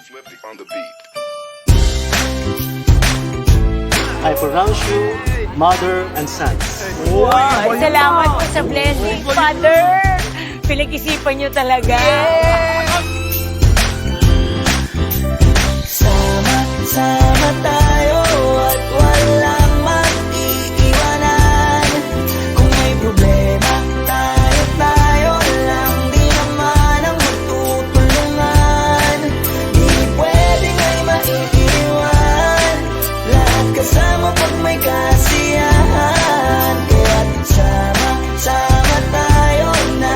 Flippy on the beat. I pronounce you mother and sons. Wow, salamat po sa blessing, Father. Pinag-isipan niyo talaga. Sama tayo at walang mag-iiwanan. Kung may problema, tayo lang. Di naman ang magtutulungan. Di pwedeng ay maiiwan. Lahat kasama pag may kasiyahan. Kaya't sama tayo na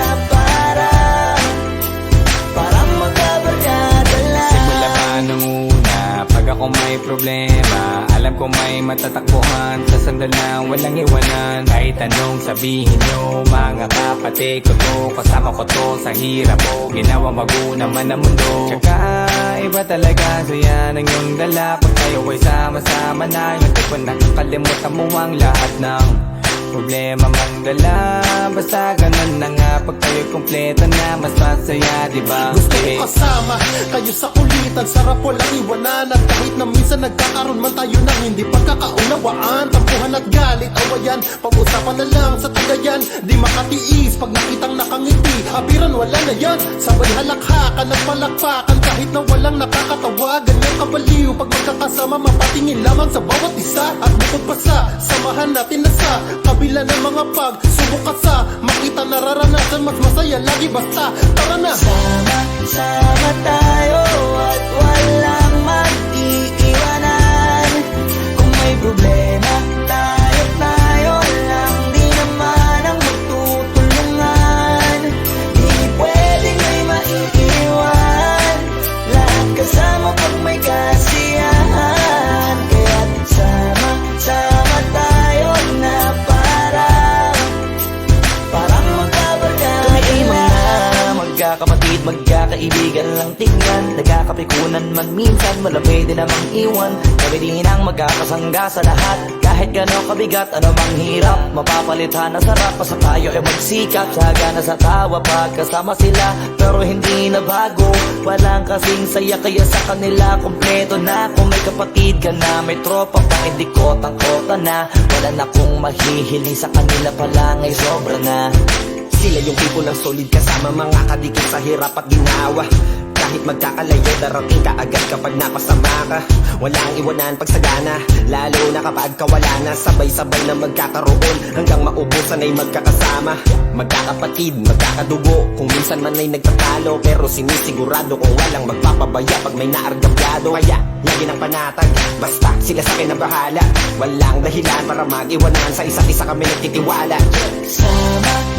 parang magkabarkada lang. Simula pa nung una, pag ako may problema, alam ko may matatakbuhan. Sa sandal na walang iwanan. Kahit anong sabihin nyo, mga kapatid ko to, kasama ko to sa hirap mo. Ginawa mago naman ang mundo. Tsaka iba talaga, saya ng iyong dala. Pag tayo ay sama-sama na, hindi ko nakakalimutan mo ang lahat ng problema mang dala. Basta ganun na nga, pag tayo kompleto na, mas masaya, diba? Gusto ko kasama kayo sa kulitan. Sarap walang iwanan. At kahit na minsan nagkakaroon man tayo ng hindi pagkakaunawaan, tampuhan at galit, awayan, pag-usapan na lang sa tagayan. Di makatiis pag nakitang nakangiti, abiran wala na yan. Sabay halakhakan at palakpakan kahit na walang nakakatawa. Ganyan kabaliw pag magkakasama, mapatingin lamang sa bawat isa. At bukod pa sa samahan natin na sa kabila ng mga pagsubok at sa makita nararanasan, mas masaya lagi basta tara na. Sama tayo at walang mag-iiwanan. Kung may problema, tayo lang. Di naman ang magtutulungan. Di pwedeng ay maiiwan. Lahat kasama pag may kasiyahan. Kaya't sama tayo na parang magkabarkada lang. Magkakapatid, magkakaibigan lang tingnan. Nagkakapikunan man minsan, malapit din namang iwan. Kami din ang magkakasangga sa lahat. Kahit gano'ng kabigat, ano mang hirap, mapapalitan na sarap. Basta tayo ay magsikap, sagana sa tawa pagkasama sila. Pero hindi na bago, walang kasing saya. Kaya sa kanila, kompleto na. Kung may kapatid ka na, may tropa pa, hindi kotang-kota na. Wala na kong mahihiling sa kanila pa lang ay sobra na. Sila yung tipo ng solid kasama, mga kadikit sa hirap at ginawa. Kahit magkakalayo, darating ka agad kapag napasama ka. Walang iwanan pag sagana, lalo na kapag kawala na. Sabay-sabay na magkakaroon, hanggang maubusan ay magkakasama. Magkakapatid, magkakadugo, kung minsan man ay nagtatalo. Pero sinisigurado kung walang magpapabaya pag may naargabyado. Kaya, lagi ng panatag, basta sila sa akin ang bahala. Walang dahilan para mag-iwanan, sa isa't isa kami nagtitiwala.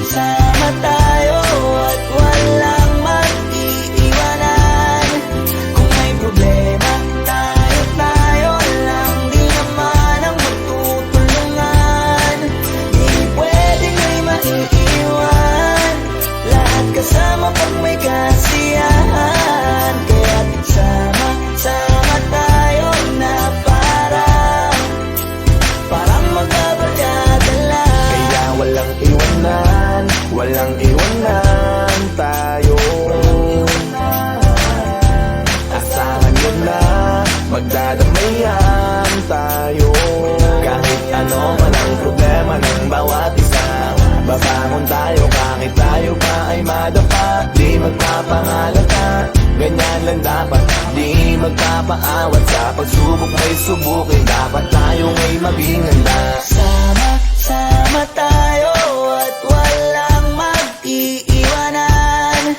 Sama tayo at walang mag-iiwanan. Kung may problema, tayo lang. Di naman ang magtutulungan. Di pwedeng ay maiiwan. Lahat kasama pag may kasiyahan. Kaya't sama tayo na parang magkabarkada lang. Kaya walang iwanan, walang iwanan tayo. Asahan nyo na, magdadamayan tayo. Kahit ano man ang problema ng bawat isa, babangon tayo kahit tayo pa ay madapa. Di magpapangalata, ganyan lang dapat. Di magpapaawat sa pagsubok may subukin. Dapat tayo ay maging handa. Sama tayo at walang mag-iiwanan.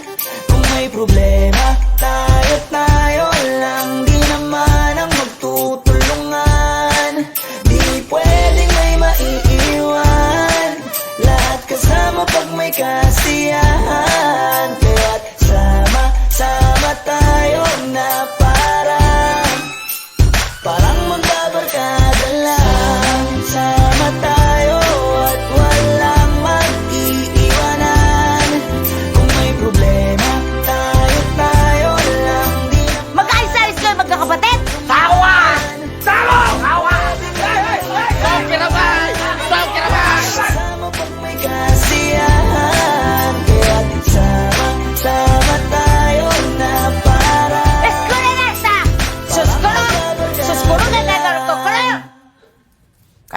Kung may problema, tayo lang. Di naman ang magtutulungan. Di pwedeng may maiiwan. Lahat kasama pag may kasiyahan. Kaya't sama tayo na parang magkabarkada lang. Sama tayo at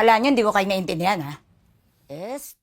Akala nyo, hindi ko kayo naiintindihan, ha? Yes.